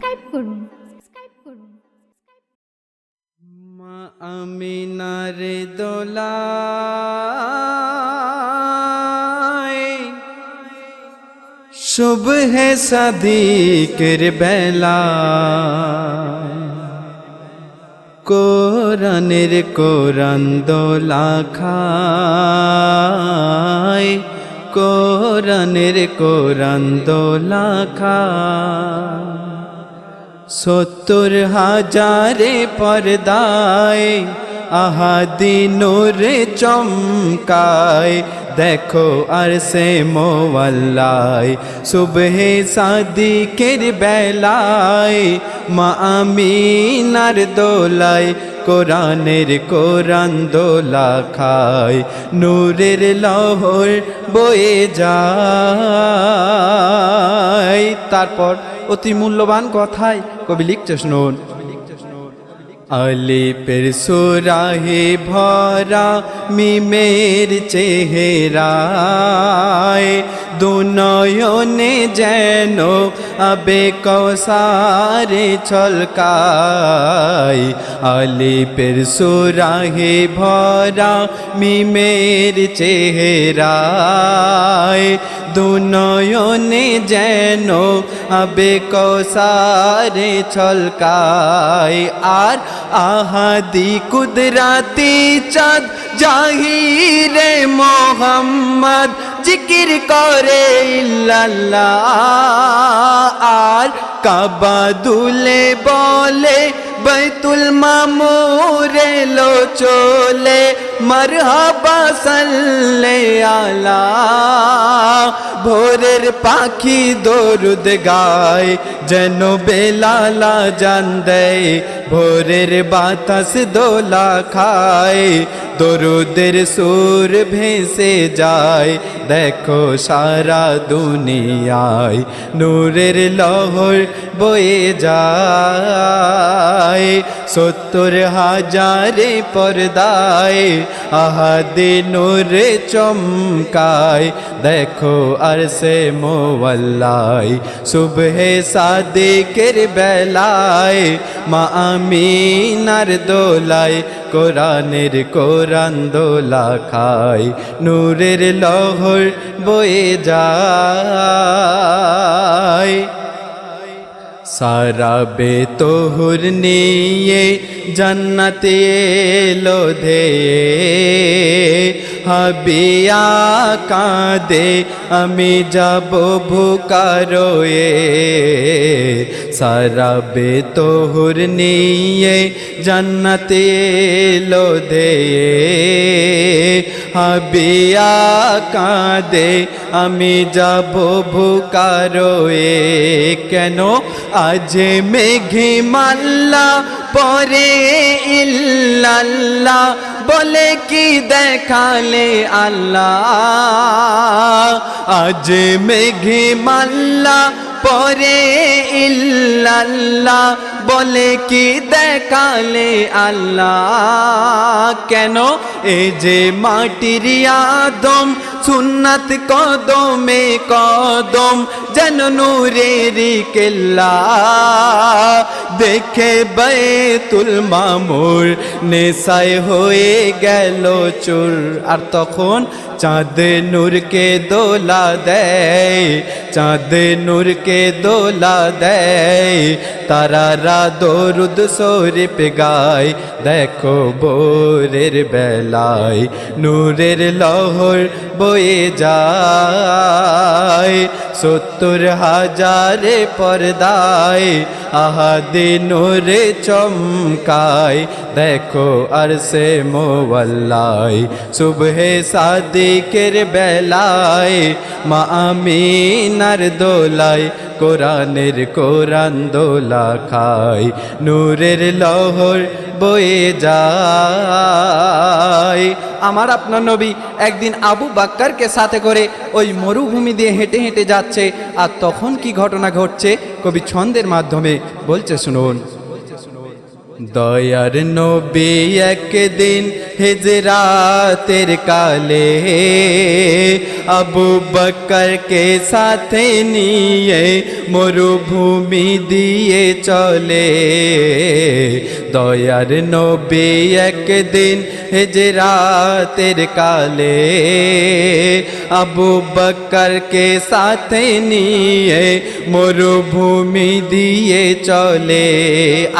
Subscribe করুন। মা আমিনার দোলায় সুবহে সাদিকের বেলা কোরআনের কোরআন দোলা খায়, কোরআনের কোরআন দোলা খায়। ৭০,০০০ পর্দায় আহাদি নূরে চমকায়, দেখো আর সে মোয়াল্লায় সুবহে সাদিকের বেলায় মা আমিনার দোলায় কোরআনের কোরআন দোলা খায়, নূরের লহর বয়ে যায়। তারপর অতি মূল্যবান কথায় কবি লিখছে শুনুন। আলিফের সুরাহে ভরা মিমের চেহারায় দুনয়নে যেন আবে কৌসারে ছলকায়। আলিফের সুরাহে ভরা মিমের চেহারায় দুনয়নে যেন আবে কৌসারে ছলকায়। আর আহাদি কুদরাতি চাঁদ জাহিরে মোহাম্মদ জিকির করে ইল্লাল্লাহ। আর কাবা দুলে বলে বাইতুল মামুরে লো চলে মারহাবা সাল্লে আলা। ভোরের পাখি দরুদ গায় যেন বেলালা জান দেয়, ভোরের বাতাস দোলা খায় দরুদের সুর ভেসে যায়। দেখো সারা দুনিয়ায় নূরের লহর বয়ে যায়। ৭০,০০০ পর্দায় আহাদি নূরে চমকায়, দেখো আর সে মোয়াল্লায় সুবহে সাদিকের বেলায় মা আমিনার দোলায় কোরআনের কোরআন দোলা খায়, নূরের লহর বয়ে যায়। সারা বেতোহুর নিয়ে জান্নাতে এলো ধেয়ে হাবিয়া কাঁদে আমি যাব ভুকারোয়ে। সারা বেতোহুর নিয়ে জান্নাতে এলো ধেয়ে হাবিয়া কাঁদে আমি যাব ভুকারোয়ে। কেন আজ মেঘে মাল্লা পরে ইল্লাল্লাহ বলে কি দেখালে আল্লাহ। আজ মেঘে মাল্লা পরে ইল্লাল্লাহ বলে কি দেখালে আল্লাহ। কেন এই যে মাটির আদম সুন্নাত কদমে কদম যেন নূরের কেল্লা। দেখে বাইতুল মামুর নেশায় হয়ে গেল চুর। আর তখন চাঁদ নূরকে দোলা দেয়, চাঁদ নূরকে দোলা দেয়, তারারা দরুদ শরীফ গায়। দেখো ভোরের বেলায় নূরের লহর বয়ে যায়। ৭০,০০০ পর্দায় আহাদি নূরে চমকায়, দেখো আর সে মোয়াল্লায় সুবহে সাদিকের বেলায় মা আমিনার দোলায় কোরআনের কোরআন দোলা খায়, নূরের লহর বয়ে যায়। আমার আপনার নবী একদিন আবু বাক্কারকে সাথে করে ওই মরুভূমি দিয়ে হেঁটে হেঁটে যাচ্ছে। আর তখন কি ঘটনা ঘটছে কবি ছন্দের মাধ্যমে বলছে শুনুন। দয়ার নবী একদিন হিজরাতের কালে আবু বকরকে সাথে নিয়ে মরুভূমি দিয়ে চলে। দয়ার নবী একদিন হিজরাতের কালে আবু বকরকে সাথে নিয়ে মরুভূমি দিয়ে চলে।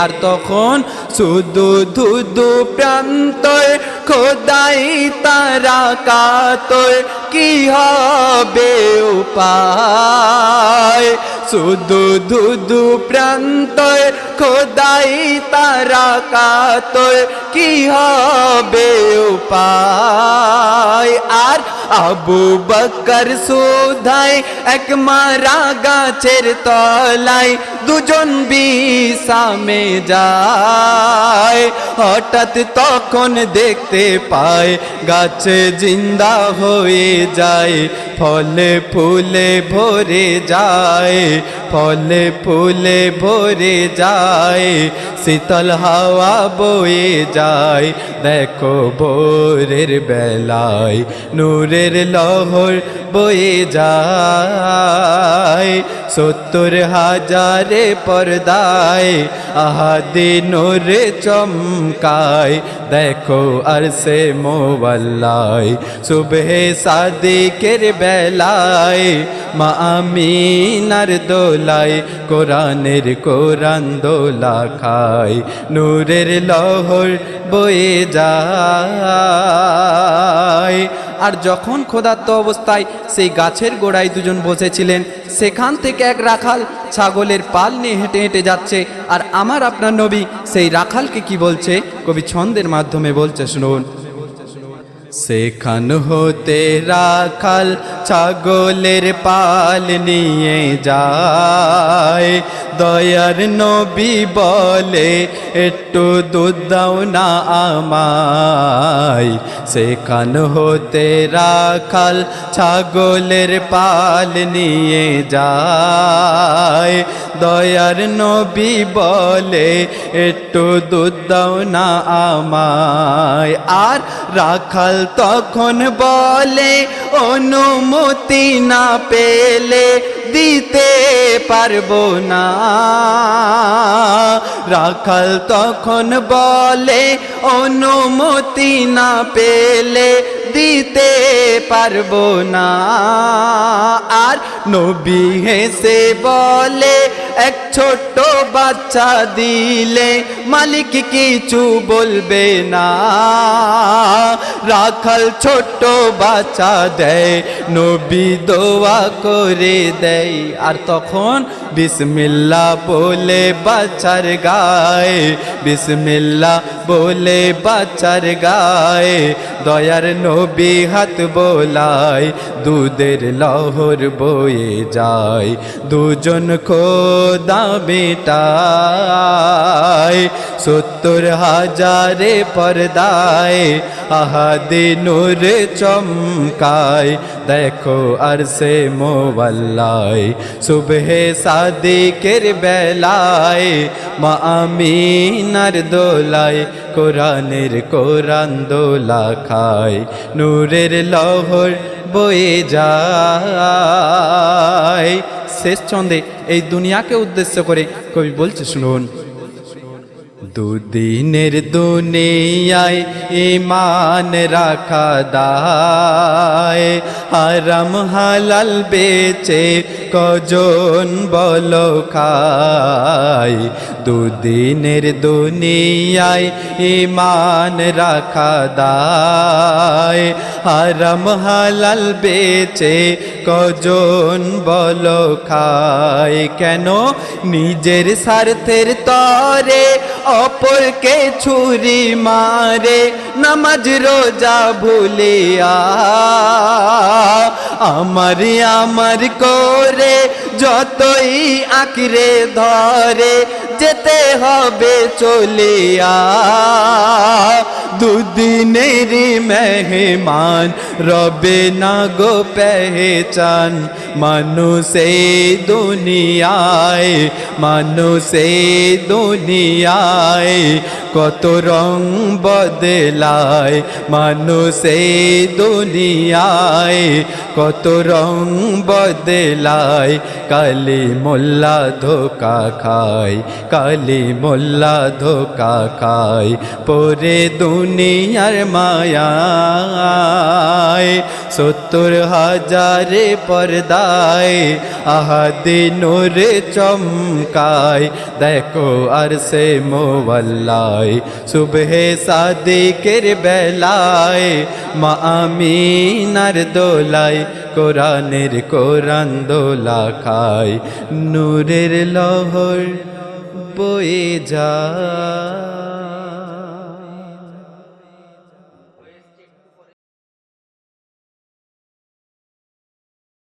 আর তখন শুধু ধুধু প্রান্তর খোদাই তারা কাতর কি হবে উপায়। শুধু ধুধু প্রান্তর খোদাই তারা কাতর কি হবে উপায়। আর আবু বকর সুধাই এক মারা গাছের তলায় দুজন বিছামে যায়। হঠাৎ তখন দেখতে পায় গাছ জিন্দা হয়ে যায়, ফলে ফুলে ভরে যায়, ফলে ফুলে ভরে যায়, শীতল হাওয়া বয়ে যায়। দেখো ভোরের বেলায় নূরের লহর বয়ে যায়, 70,000 পর্দায় আহাদি নূর চমকায়। দেখো আরশে মোয়াল্লায় সুবহে সাদিকের বেলায় মা আমিনার দোলায় কোরআনের কোরআন দোলা খায়, নূরের লহর বয়ে যায়। আর যখন ক্ষুধার্ত অবস্থায় সেই গাছের গোড়ায় দুজন বসেছিলেন, সেখান থেকে এক রাখাল ছাগলের পাল নিয়ে হেঁটে হেঁটে যাচ্ছে। আর আমার আপনার নবী সেই রাখালকে কি বলছে, কবি ছন্দের মাধ্যমে বলছে, শুনুন। সেখান হতে রাখাল ছাগলের পাল নিয়ে যায়, দয়ার নবী বলে একটু দুধ দাও না আমায়। সেখান হতে রাখাল ছাগলের পাল নিয়ে যায়, দয়ার নবী বলে একটু দুধ দাও না আমায়। আর রাখাল তখন বলে অনুমতি না পেলে দিতে পারবো না। রাখাল তখন বলে অনুমতি না পেলে দিতে পারবো না। আর নবী হেসে বলে এক ছোট্ট বাচ্চা দিলে মালিক কিছু বলবে না। রাখাল ছোট্ট বাচ্চা দেয়, নবী দোয়া করে দেয়। আর তখন বিসমিল্লাহ বলে বাচ্চার গায়ে, বিসমিল্লাহ বলে বাচ্চার গায়ে দয়ার নবী হাত বোলায়, দুধের লহর বয়ে যায়, দুজন খোদা বেটায়, 70,000 পর্দায় আহাদি নূর চমকায়। দেখো আরশে মোয়াল্লায় সুবহে সাদিকের বেলায় মা আমিনার দোলায় কোরআনের কোরআন দোলা খায়, নূরের লহর বয়ে যায়। শেষ ছন্দে এই দুনিয়াকে উদ্দেশ্য করে কবি বলছে, শুনুন। দুদিনের দুনিয়ায় ঈমান রাখা দায়, হারাম হালাল বেচে কজন বলো খায়। দুদিনের দুনিয়ায় ঈমান রাখা দায়, হারাম হালাল বেচে কজন বলো খায়। কেন নিজের স্বার্থের তরে অপরকে ছুরি মারে, নামাজ রোজা ভুলিয়া আমার আমার করে যতই আঁকড়ে ধরে যেতে হবে চলিয়া। দুদিনের মেহমান রবে না গো পেহচান মানুষে দুনিয়ায় মানুষে দুনিয়ায় কত রং বদলায় মানুষে দুনিয়ায় কত রং বদলায় কালি মোল্লা ধোকা খায় কালি মোল্লা ধোকা খায় পরে দুনিয়ার মায়ায় 70,000 পর্দায় আহাদি নূরে চমকায় দেখো আর সে মোয়াল্লায় সুবহে সাদিকের বেলায় মা আমিনার দোলায় কোরআনের কোরআন দোলা খায় নূরের লহর বয়ে যায়।